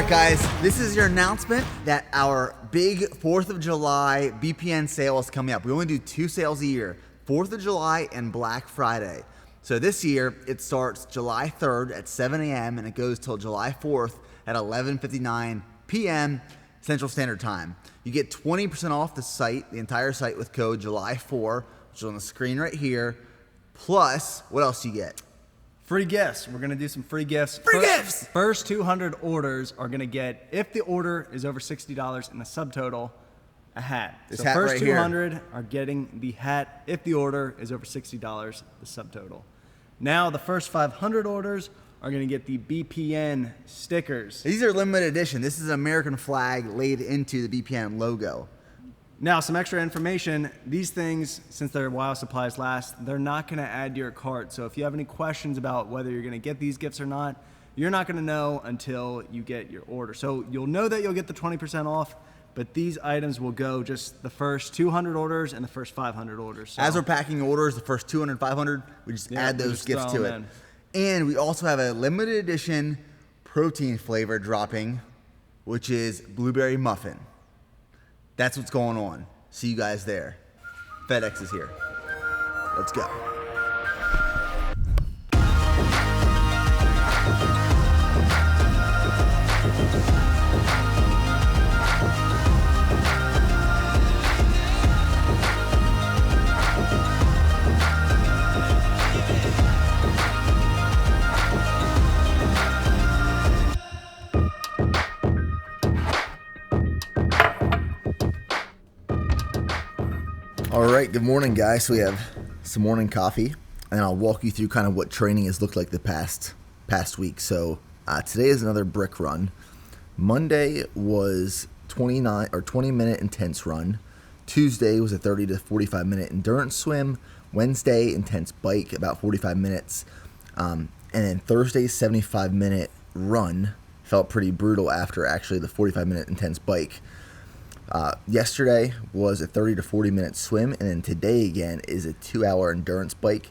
right, guys, this is your announcement that our big 4th of July Bpn sale is coming up. We only do 2 sales a year, 4th of July and Black Friday. So this year, it starts July 3rd at 7 a.m. and it goes till July 4th at 11:59 p.m. Central Standard Time. You get 20% off the site, the entire site, with code July4, which is on the screen right here. Plus, what else do you get? Free gifts. We're going to do some free gifts. Gifts! First 200 orders are going to get, if the order is over $60 and the subtotal, a hat. This so hat first right 200 here. are getting the hat if the order is over $60, the subtotal. Now the first 500 orders are going to get the Bpn stickers. These are limited edition. This is an American flag laid into the Bpn logo. Now, some extra information. These things, since they're while supplies last, they're not going to add to your cart. So if you have any questions about whether you're going to get these gifts or not, you're not going to know until you get your order. So you'll know that you'll get the 20% off, but these items will go just the first 200 orders and the first 500 orders. So As we're packing orders, the first 200, 500, we just add we those just gifts throw to it. them And we also have a limited edition protein flavor dropping, which is blueberry muffin. That's what's going on. See you guys there. FedEx is here. Let's go. All right, good morning, guys. So we have some morning coffee, and I'll walk you through kind of what training has looked like the past week. So today is another brick run. Monday was 20-minute intense run. Tuesday was a 30 to 45-minute endurance swim. Wednesday, intense bike, about 45 minutes. And then Thursday's 75-minute run felt pretty brutal after actually the 45-minute intense bike. Yesterday was a 30 to 40 minute swim, and then today again is a 2-hour endurance bike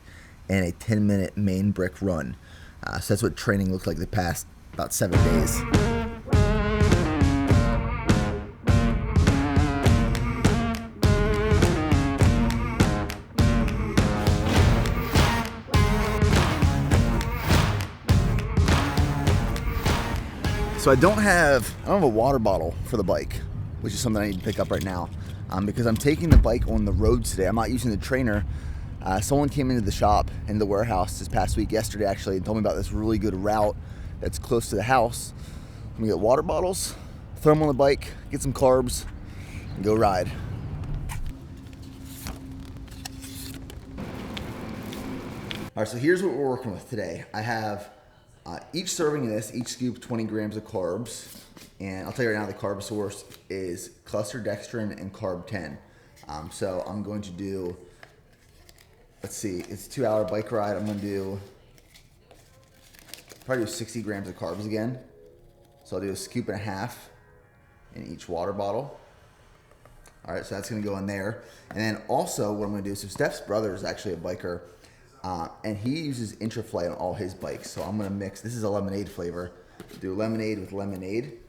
and a 10-minute main brick run. So that's what training looked like the past about 7 days. So I don't have a water bottle for the bike, which is something I need to pick up right now, because I'm taking the bike on the road today. I'm not using the trainer. Someone came into the shop, in the warehouse this past week, yesterday actually, and told me about this really good route that's close to the house. I'm gonna get water bottles, throw them on the bike, get some carbs, and go ride. All right, so here's what we're working with today. I have each serving of this, each scoop, 20 grams of carbs. And I'll tell you right now, the carb source is cluster dextrin and carb 10. So I'm going to do, let's see, it's a 2-hour bike ride. I'm going to probably do 60 grams of carbs again. So I'll do a scoop and a half in each water bottle. All right, so that's going to go in there. And then also what I'm going to do, so Steph's brother is actually a biker, and he uses Intraflight on all his bikes. So I'm going to mix, this is a lemonade flavor, do lemonade with lemonade.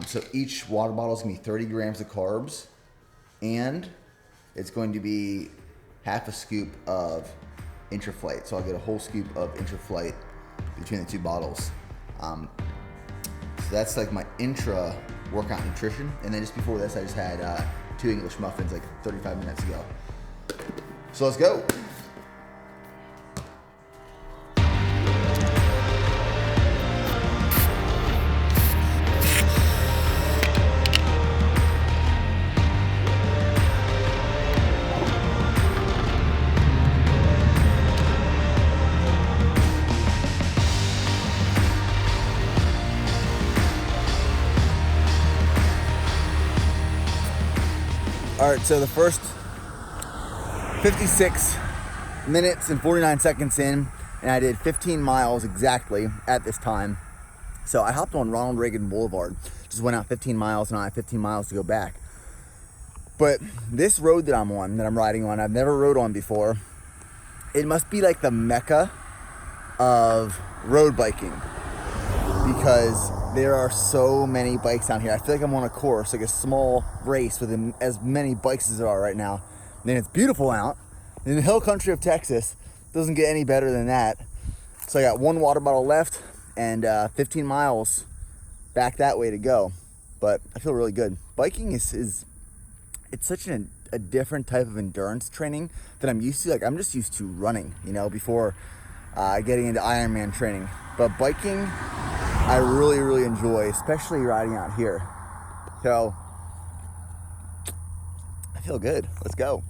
So each water bottle is going to be 30 grams of carbs, and it's going to be half a scoop of Intraflight. So I'll get a whole scoop of Intraflight between the two bottles. So that's like my intra workout nutrition. And then just before this, I just had 2 English muffins like 35 minutes ago. So let's go. All right, so the first 56 minutes and 49 seconds in, and I did 15 miles exactly at this time. So I hopped on Ronald Reagan Boulevard, just went out 15 miles, and I have 15 miles to go back. But this road that I'm on, that I'm riding on, I've never rode on before. It must be like the mecca of road biking, because There are so many bikes down here. I feel like I'm on a course, like a small race with as many bikes as there are right now. And it's beautiful out. In the hill country of Texas, doesn't get any better than that. So I got one water bottle left and 15 miles back that way to go. But I feel really good. Biking is it's such a different type of endurance training that I'm used to. Like, I'm just used to running, you know, before getting into Ironman training. But biking, I really, really enjoy, especially riding out here. So, I feel good. Let's go.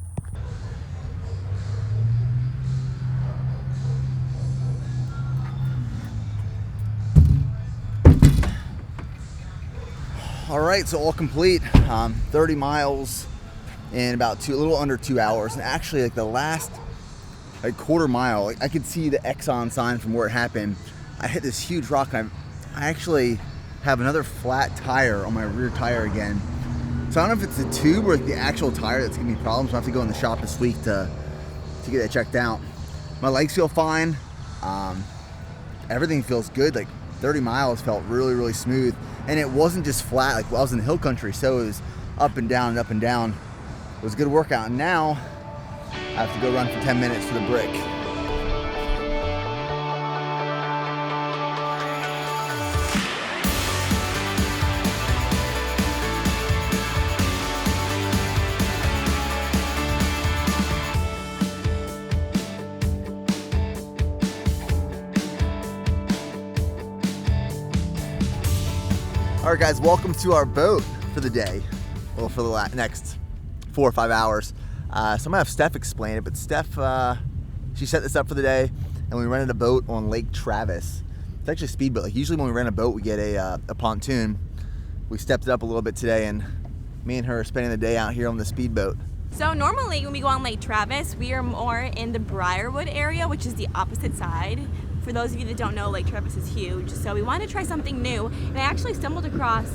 All right, so all complete. 30 miles in about a little under 2 hours. And actually, like the last quarter mile, like I could see the Exxon sign from where it happened. I hit this huge rock, and I actually have another flat tire on my rear tire again. So I don't know if it's the tube or the actual tire that's giving me problems. I'll have to go in the shop this week to get that checked out. My legs feel fine. Everything feels good. Like 30 miles felt really, really smooth. And it wasn't just flat, like I was in the hill country, so it was up and down and up and down. It was a good workout. And now I have to go run for 10 minutes for the brick. All right, guys, welcome to our boat for the day. Well, for the next 4 or 5 hours. So I'm gonna have Steph explain it, but Steph, she set this up for the day, and we rented a boat on Lake Travis. It's actually a speedboat. Like usually when we rent a boat, we get a pontoon. We stepped it up a little bit today, and me and her are spending the day out here on the speedboat. So normally when we go on Lake Travis, we are more in the Briarwood area, which is the opposite side. For those of you that don't know, Lake Travis is huge. So we wanted to try something new, and I actually stumbled across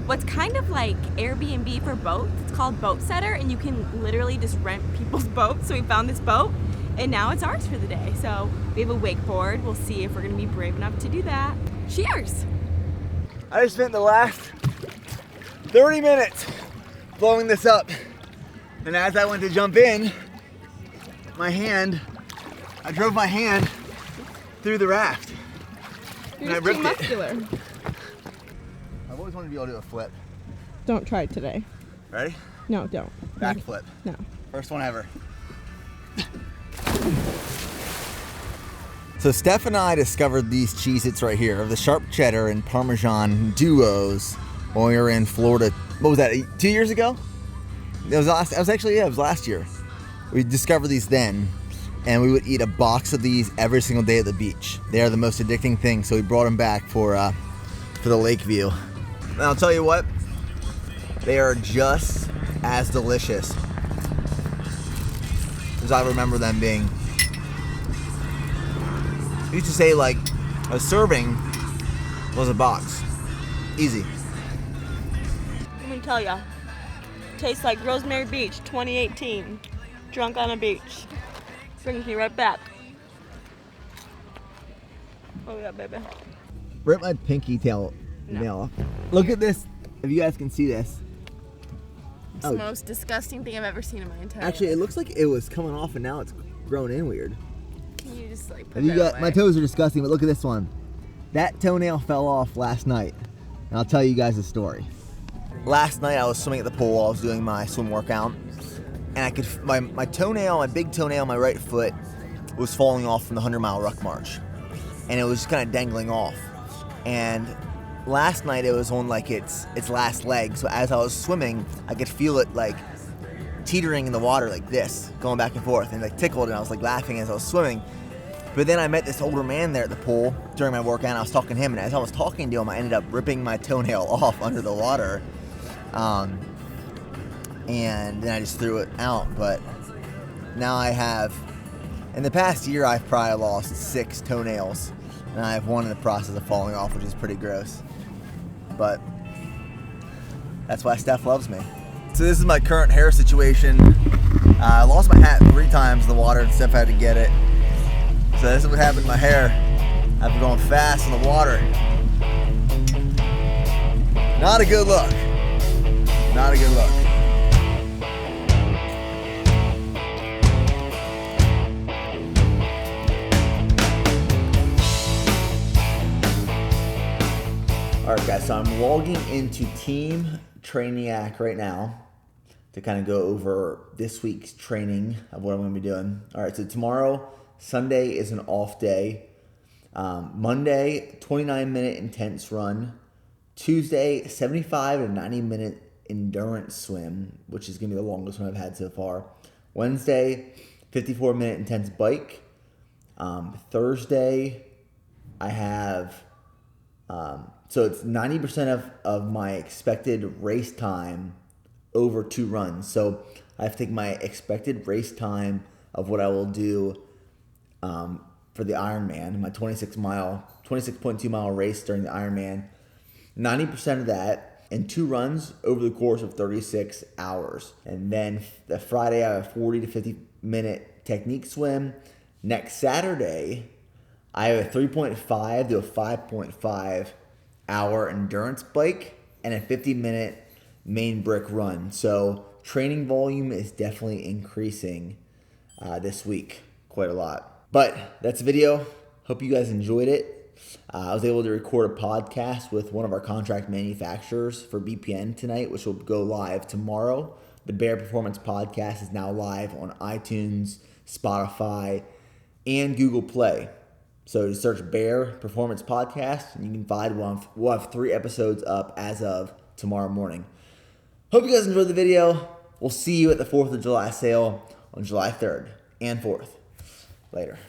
what's kind of like Airbnb for boats. It's called Boat Setter, and you can literally just rent people's boats. So we found this boat, and now it's ours for the day. So we have a wakeboard. We'll see if we're gonna be brave enough to do that. Cheers! I just spent the last 30 minutes blowing this up. And as I went to jump in, I drove my hand through the raft. You're and I ripped muscular. it. I've always wanted to be able to do a flip. Don't try it today. Ready? No, don't. Backflip. No. First one ever. So Steph and I discovered these Cheez-Its right here, the sharp cheddar and Parmesan duos, when we were in Florida. What was that, 2 years ago? It was last year. We discovered these then, and we would eat a box of these every single day at the beach. They are the most addicting thing, so we brought them back for the lake view. And I'll tell you what, they are just as delicious as I remember them being. I used to say like a serving was a box. Easy. Let me tell ya. Tastes like Rosemary Beach 2018. Drunk on a beach. Brings me right back. Oh yeah, baby. Rip my pinky nail off. Look at this. If you guys can see this. It's the most disgusting thing I've ever seen in my entire life. Actually, it looks like it was coming off and now it's grown in weird. Can you just like put that away? My toes are disgusting, but look at this one. That toenail fell off last night. And I'll tell you guys a story. Last night I was swimming at the pool. I was doing my swim workout. And I could, my toenail, my big toenail on my right foot was falling off from the 100-mile ruck march. And it was just kind of dangling off. And last night it was on like its last leg. So as I was swimming, I could feel it like teetering in the water like this, going back and forth, and like tickled, and I was like laughing as I was swimming. But then I met this older man there at the pool during my workout, and I was talking to him, and as I was talking to him, I ended up ripping my toenail off under the water. And then I just threw it out. But now I have, in the past year, I've probably lost 6 toenails, and I have one in the process of falling off, which is pretty gross. But that's why Steph loves me. So this is my current hair situation. I lost my hat 3 times in the water, and Steph had to get it. So this is what happened to my hair after going fast in the water. Not a good look. Not a good look. All right, guys, so I'm logging into Team Trainiac right now to kind of go over this week's training of what I'm going to be doing. All right, so tomorrow, Sunday, is an off day. Monday, 29-minute intense run. Tuesday, 75 to 90-minute endurance swim, which is going to be the longest one I've had so far. Wednesday, 54-minute intense bike. Thursday, I have... so it's 90% of my expected race time over 2 runs. So I have to take my expected race time of what I will do for the Ironman, my 26.2 mile race during the Ironman. 90% of that in 2 runs over the course of 36 hours. And then the Friday, I have a 40 to 50 minute technique swim. Next Saturday, I have a 3.5 to a 5.5 hour endurance bike and a 50-minute main brick run. So training volume is definitely increasing this week quite a lot. But that's the video. Hope you guys enjoyed it. I was able to record a podcast with one of our contract manufacturers for Bpn tonight, which will go live tomorrow. The Bear Performance Podcast is now live on iTunes, Spotify, and Google Play. So just search Bear Performance Podcast, and you can find we'll have 3 episodes up as of tomorrow morning. Hope you guys enjoyed the video. We'll see you at the 4th of July sale on July 3rd and 4th. Later.